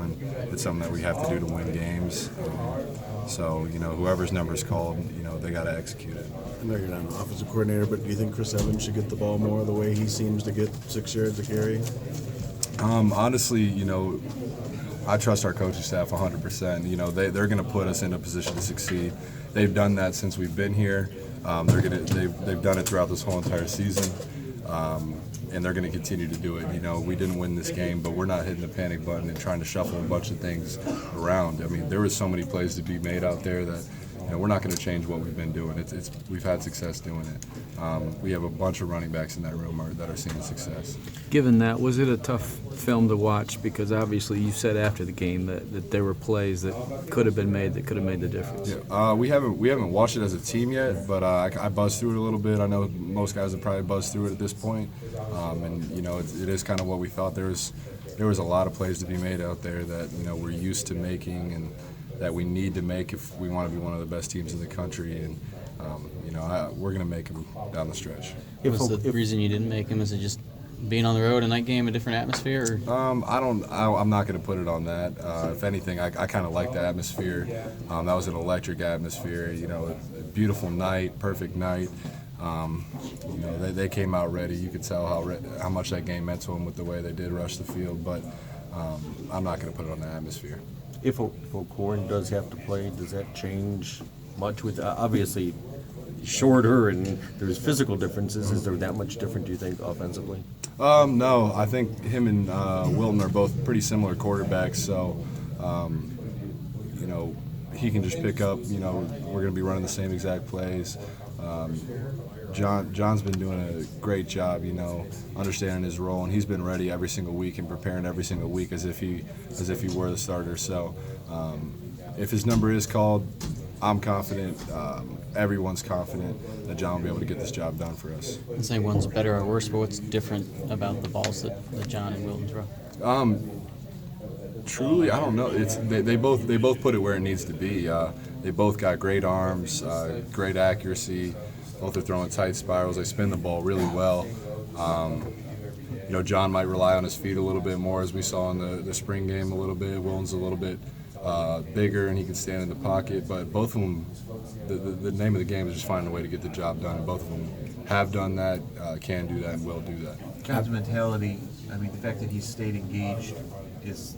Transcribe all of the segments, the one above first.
and it's something that we have to do to win games. So, whoever's number is called, they got to execute it. I know you're not an offensive coordinator, but do you think Chris Evans should get the ball more the way he seems to get 6 yards a carry? Honestly, I trust our coaching staff 100%. They're going to put us in a position to succeed. They've done that since we've been here. They've done it throughout this whole entire season, and they're going to continue to do it. We didn't win this game, but we're not hitting the panic button and trying to shuffle a bunch of things around. I mean, there were so many plays to be made out there that we're not going to change what we've been doing. We've had success doing it. We have a bunch of running backs in that room that are seeing success. Given that, was it a tough film to watch? Because obviously you said after the game that there were plays that could have been made that could have made the difference. Yeah, we haven't watched it as a team yet, but I buzzed through it a little bit. I know most guys have probably buzzed through it at this point, and it is kind of what we thought. There was a lot of plays to be made out there that we're used to making and that we need to make if we want to be one of the best teams in the country, and we're going to make them down the stretch. Was the reason you didn't make them, is it just being on the road in that game, a different atmosphere? Or? I'm not going to put it on that. If anything, I kind of like the atmosphere. That was an electric atmosphere. A beautiful night, perfect night. They came out ready. You could tell how much that game meant to them with the way they did rush the field. But I'm not going to put it on the atmosphere. If O'Korn does have to play, does that change much? With obviously shorter and there's physical differences. Is there that much different, do you think, offensively? No, I think him and Wilton are both pretty similar quarterbacks. So, he can just pick up. We're going to be running the same exact plays. John's been doing a great job, understanding his role, and he's been ready every single week and preparing every single week as if he were the starter. So, if his number is called, I'm confident. Everyone's confident that John will be able to get this job done for us. I'm saying one's better or worse, but what's different about the balls that John and Wilton throw? Truly, I don't know. They both put it where it needs to be. They both got great arms, great accuracy. Both are throwing tight spirals. They spin the ball really well. John might rely on his feet a little bit more, as we saw in the spring game a little bit. Wilton's a little bit bigger, and he can stand in the pocket. But both of them, the name of the game is just finding a way to get the job done. And both of them have done that, can do that, and will do that. John's mentality, the fact that he stayed engaged is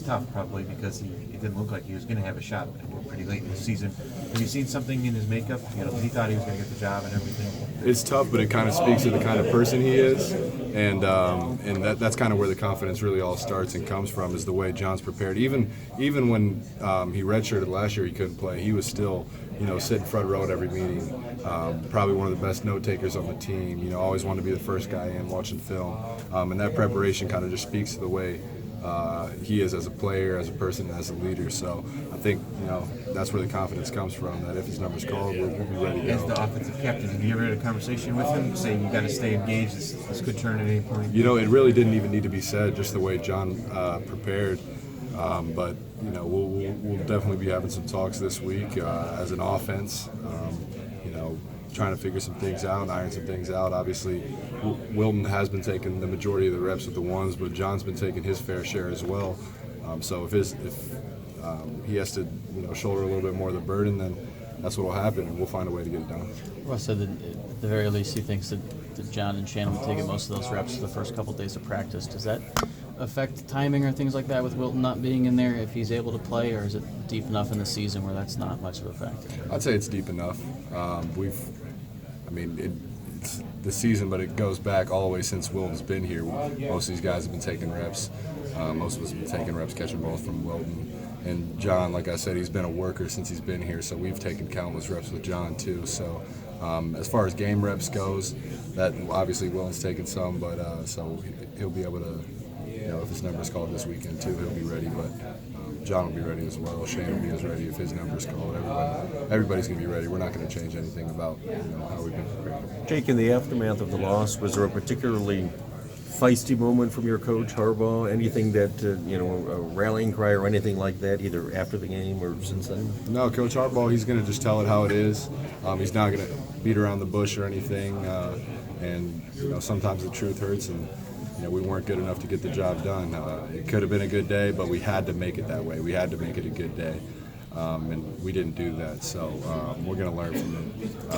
tough probably, because it didn't look like he was going to have a shot pretty late in the season. Have you seen something in his makeup? He thought he was going to get the job and everything. It's tough, but it kind of speaks to the kind of person he is, and that's kind of where the confidence really all starts and comes from, is the way John's prepared. Even when he redshirted last year, he couldn't play. He was still, sitting front row at every meeting. Probably one of the best note takers on the team. Always wanted to be the first guy in watching film, and that preparation kind of just speaks to the way he is as a player, as a person, and as a leader. So I think that's where the confidence comes from, that if his number's called, we'll be ready to go. As the offensive captain, have you ever had a conversation with him saying you got to stay engaged, this could turn at any point? It really didn't even need to be said, just the way John prepared. But we'll definitely be having some talks this week as an offense. Trying to figure some things out and iron some things out. Obviously, Wilton has been taking the majority of the reps with the ones, but John's been taking his fair share as well. So if he has to shoulder a little bit more of the burden, then that's what will happen, and we'll find a way to get it done. Russ said that at the very least he thinks that John and Shannon will take most of those reps the first couple of days of practice. Does that affect timing or things like that with Wilton not being in there if he's able to play, or is it deep enough in the seaon where that's not much of a factor? I'd say it's deep enough. It's the season, but it goes back all the way since Wilton's been here. Most of these guys have been taking reps. Most of us have been taking reps, catching balls from Wilton. And John, like I said, he's been a worker since he's been here, so we've taken countless reps with John too. So as far as game reps goes, that obviously Wilton's taken some, but so he'll be able to, if his number's called this weekend too, he'll be ready. But John will be ready as well. Shane will be as ready if his number's called. Everybody's going to be ready. We're not going to change anything about how we've been prepared. Jake, in the aftermath of the loss, was there a particularly feisty moment from your coach, Harbaugh? Anything that, a rallying cry or anything like that, either after the game or since then? No, Coach Harbaugh, he's going to just tell it how it is. He's not going to beat around the bush or anything. And sometimes the truth hurts, and we weren't good enough to get the job done. It could have been a good day, but we had to make it that way. We had to make it a good day, and we didn't do that. So we're going to learn from it.